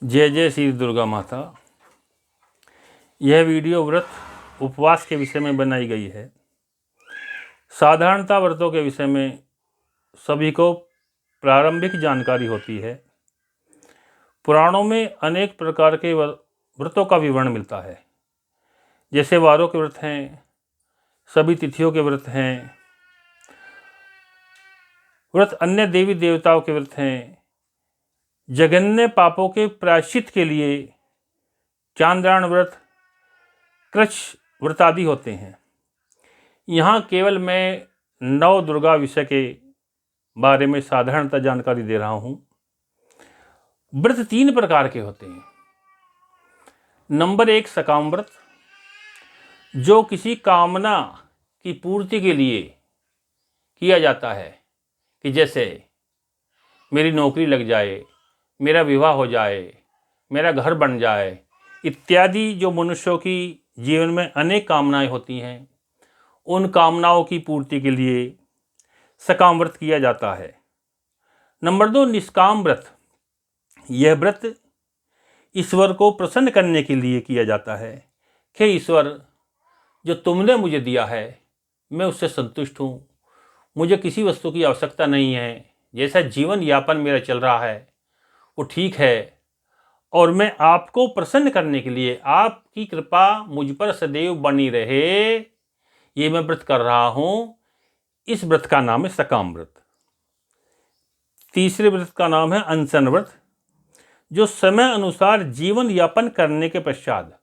जय जय श्री दुर्गा माता। यह वीडियो व्रत उपवास के विषय में बनाई गई है। साधारणतः व्रतों के विषय में सभी को प्रारंभिक जानकारी होती है। पुराणों में अनेक प्रकार के व्रतों का विवरण मिलता है, जैसे वारों के व्रत हैं, सभी तिथियों के व्रत हैं, व्रत अन्य देवी देवताओं के व्रत हैं, जघन्य पापों के प्रायश्चित के लिए चांद्रायण व्रत, कृच्छ व्रत आदि होते हैं। यहाँ केवल मैं नव दुर्गा विषय के बारे में साधारणतः जानकारी दे रहा हूँ। व्रत 3 प्रकार के होते हैं। नंबर 1 सकाम व्रत, जो किसी कामना की पूर्ति के लिए किया जाता है, कि जैसे मेरी नौकरी लग जाए, मेरा विवाह हो जाए, मेरा घर बन जाए इत्यादि। जो मनुष्यों की जीवन में अनेक कामनाएं होती हैं, उन कामनाओं की पूर्ति के लिए सकाम व्रत किया जाता है। नंबर 2 निष्काम व्रत। यह व्रत ईश्वर को प्रसन्न करने के लिए किया जाता है। हे ईश्वर, जो तुमने मुझे दिया है मैं उससे संतुष्ट हूँ, मुझे किसी वस्तु की आवश्यकता नहीं है, जैसा जीवन यापन मेरा चल रहा है वो ठीक है, और मैं आपको प्रसन्न करने के लिए आपकी कृपा मुझ पर सदैव बनी रहे, ये मैं व्रत कर रहा हूँ। इस व्रत का नाम है सकाम व्रत। तीसरे व्रत का नाम है अनशन व्रत, जो समय अनुसार जीवन यापन करने के पश्चात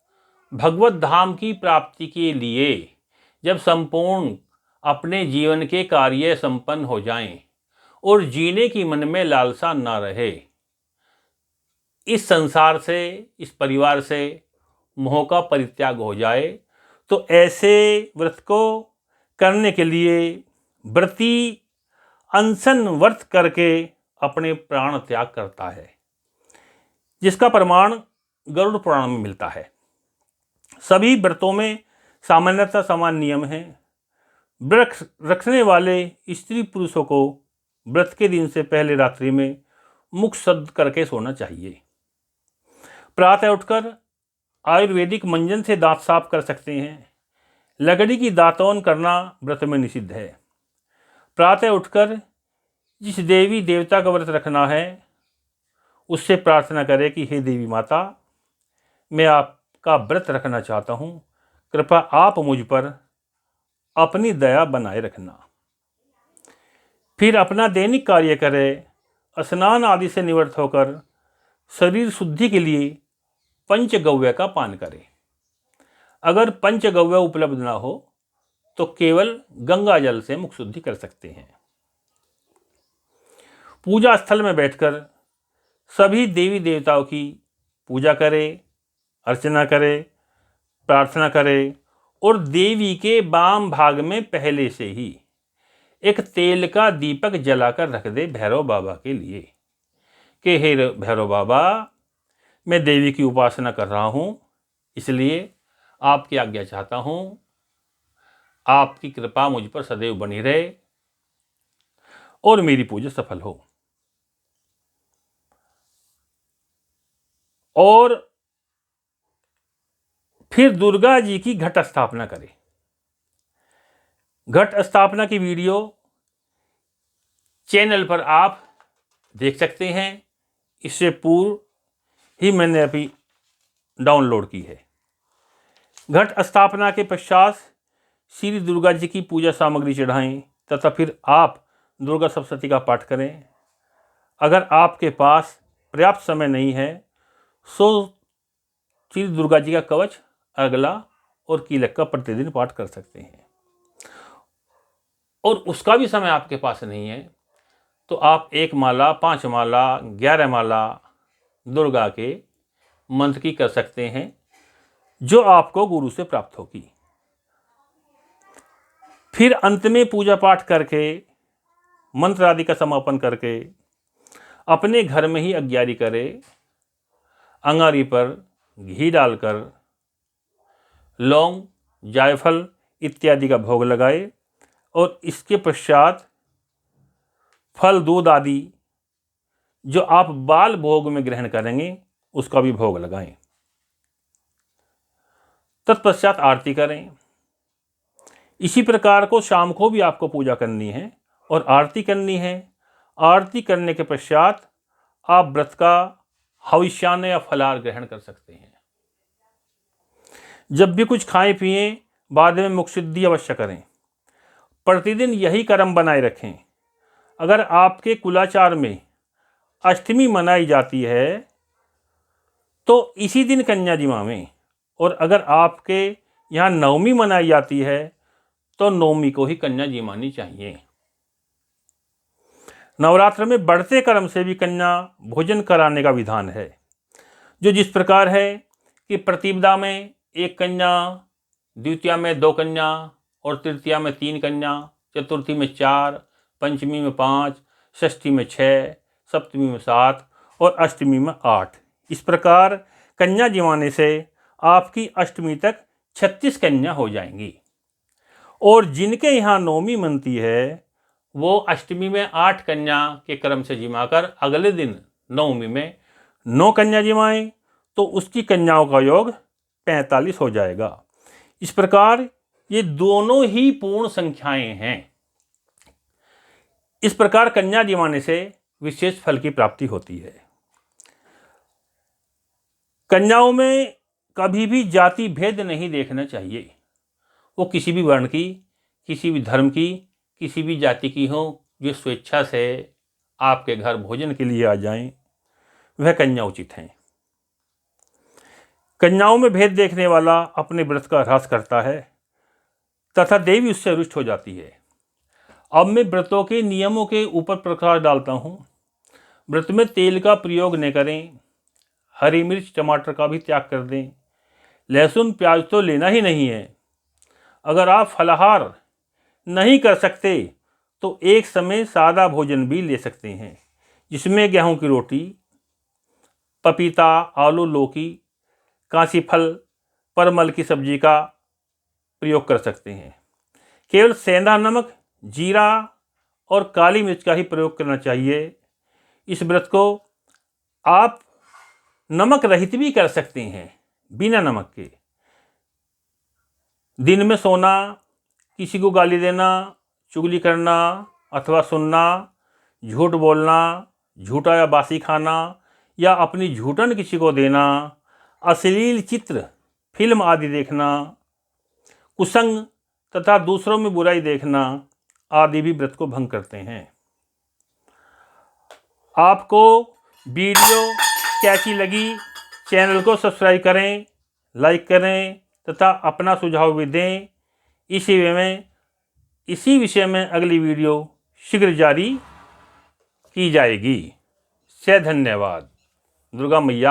भगवत धाम की प्राप्ति के लिए जब संपूर्ण अपने जीवन के कार्य संपन्न हो जाएं और जीने की मन में लालसा न रहे, इस संसार से, इस परिवार से मोह का परित्याग हो जाए, तो ऐसे व्रत को करने के लिए व्रती अनशन व्रत करके अपने प्राण त्याग करता है, जिसका प्रमाण गरुड़ पुराण में मिलता है। सभी व्रतों में सामान्यतः समान नियम हैं। व्रत रखने वाले स्त्री पुरुषों को व्रत के दिन से पहले रात्रि में मुख शुद्ध करके सोना चाहिए। प्रातः उठकर आयुर्वेदिक मंजन से दांत साफ कर सकते हैं। लकड़ी की दातौन करना व्रत में निषिद्ध है। प्रातः उठकर जिस देवी देवता का व्रत रखना है उससे प्रार्थना करें कि हे देवी माता, मैं आपका व्रत रखना चाहता हूँ, कृपया आप मुझ पर अपनी दया बनाए रखना। फिर अपना दैनिक कार्य करें। स्नान आदि से निवृत्त होकर शरीर शुद्धि के लिए पंचगव्य का पान करें। अगर पंचगव्य उपलब्ध ना हो तो केवल गंगा जल से मुख शुद्धि कर सकते हैं। पूजा स्थल में बैठकर सभी देवी देवताओं की पूजा करें, अर्चना करें, प्रार्थना करें, और देवी के वाम भाग में पहले से ही एक तेल का दीपक जलाकर रख दे भैरव बाबा के लिए, कि हे भैरव बाबा, मैं देवी की उपासना कर रहा हूँ, इसलिए आपकी आज्ञा चाहता हूँ, आपकी कृपा मुझ पर सदैव बनी रहे और मेरी पूजा सफल हो। और फिर दुर्गा जी की घट स्थापना करें। घट स्थापना की वीडियो चैनल पर आप देख सकते हैं। इससे पूर्व ही मैंने अभी डाउनलोड की है। घट स्थापना के पश्चात श्री दुर्गा जी की पूजा सामग्री चढ़ाएं तथा फिर आप दुर्गा सप्तशती का पाठ करें। अगर आपके पास पर्याप्त समय नहीं है तो श्री दुर्गा जी का कवच, अगला और कीलक का प्रतिदिन पाठ कर सकते हैं। और उसका भी समय आपके पास नहीं है तो आप 1 माला, 5 माला, 11 माला दुर्गा के मंत्र की कर सकते हैं, जो आपको गुरु से प्राप्त होगी। फिर अंत में पूजा पाठ करके, मंत्र आदि का समापन करके अपने घर में ही अग्यारी करें। अंगारी पर घी डालकर लौंग, जायफल इत्यादि का भोग लगाए और इसके पश्चात फल, दूध आदि जो आप बाल भोग में ग्रहण करेंगे उसका भी भोग लगाएं। तत्पश्चात आरती करें। इसी प्रकार को शाम को भी आपको पूजा करनी है और आरती करनी है। आरती करने के पश्चात आप व्रत का हविष्यान्न या फलाहार ग्रहण कर सकते हैं। जब भी कुछ खाएं पिएं, बाद में मुख शुद्धि अवश्य करें। प्रतिदिन यही क्रम बनाए रखें। अगर आपके कुलाचार में अष्टमी मनाई जाती है तो इसी दिन कन्या जिमावें, और अगर आपके यहाँ नवमी मनाई जाती है तो नवमी को ही कन्या जिमानी चाहिए। नवरात्र में बढ़ते क्रम से भी कन्या भोजन कराने का विधान है, जो जिस प्रकार है कि प्रतिपदा में 1 कन्या, द्वितीया में 2 कन्या और तृतीया में 3 कन्या, चतुर्थी में 4, पंचमी में 5, षष्ठी में 6, सप्तमी में 7 और अष्टमी में 8। इस प्रकार कन्या जिमाने से आपकी अष्टमी तक 36 कन्या हो जाएंगी। और जिनके यहाँ नवमी मनती है वो अष्टमी में 8 कन्या के क्रम से जिमाकर अगले दिन नवमी में 9 कन्या जिमाएं तो उसकी कन्याओं का योग 45 हो जाएगा। इस प्रकार ये दोनों ही पूर्ण संख्याएं हैं। इस प्रकार कन्या जिमाने से विशेष फल की प्राप्ति होती है। कन्याओं में कभी भी जाति भेद नहीं देखना चाहिए। वो किसी भी वर्ण की, किसी भी धर्म की, किसी भी जाति की हो, जो स्वेच्छा से आपके घर भोजन के लिए आ जाएं, वह कन्या उचित हैं। कन्याओं में भेद देखने वाला अपने व्रत का ह्रास करता है तथा देवी उससे रुष्ट हो जाती है। अब मैं व्रतों के नियमों के ऊपर प्रकाश डालता हूँ। व्रत में तेल का प्रयोग न करें। हरी मिर्च टमाटर का भी त्याग कर दें। लहसुन प्याज तो लेना ही नहीं है। अगर आप फलाहार नहीं कर सकते तो एक समय सादा भोजन भी ले सकते हैं, जिसमें गेहूं की रोटी, पपीता, आलू, लौकी, कांसी फल, परमल की सब्जी का प्रयोग कर सकते हैं। केवल सेंधा नमक, जीरा और काली मिर्च का ही प्रयोग करना चाहिए। इस व्रत को आप नमक रहित भी कर सकते हैं, बिना नमक के। दिन में सोना, किसी को गाली देना, चुगली करना अथवा सुनना, झूठ बोलना, झूठा या बासी खाना या अपनी झूठन किसी को देना, अश्लील चित्र, फिल्म आदि देखना, कुसंग तथा दूसरों में बुराई देखना आदि भी व्रत को भंग करते हैं। आपको वीडियो कैसी लगी, चैनल को सब्सक्राइब करें, लाइक करें तथा अपना सुझाव भी दें। इसी विषय में अगली वीडियो शीघ्र जारी की जाएगी। से धन्यवाद। दुर्गा मैया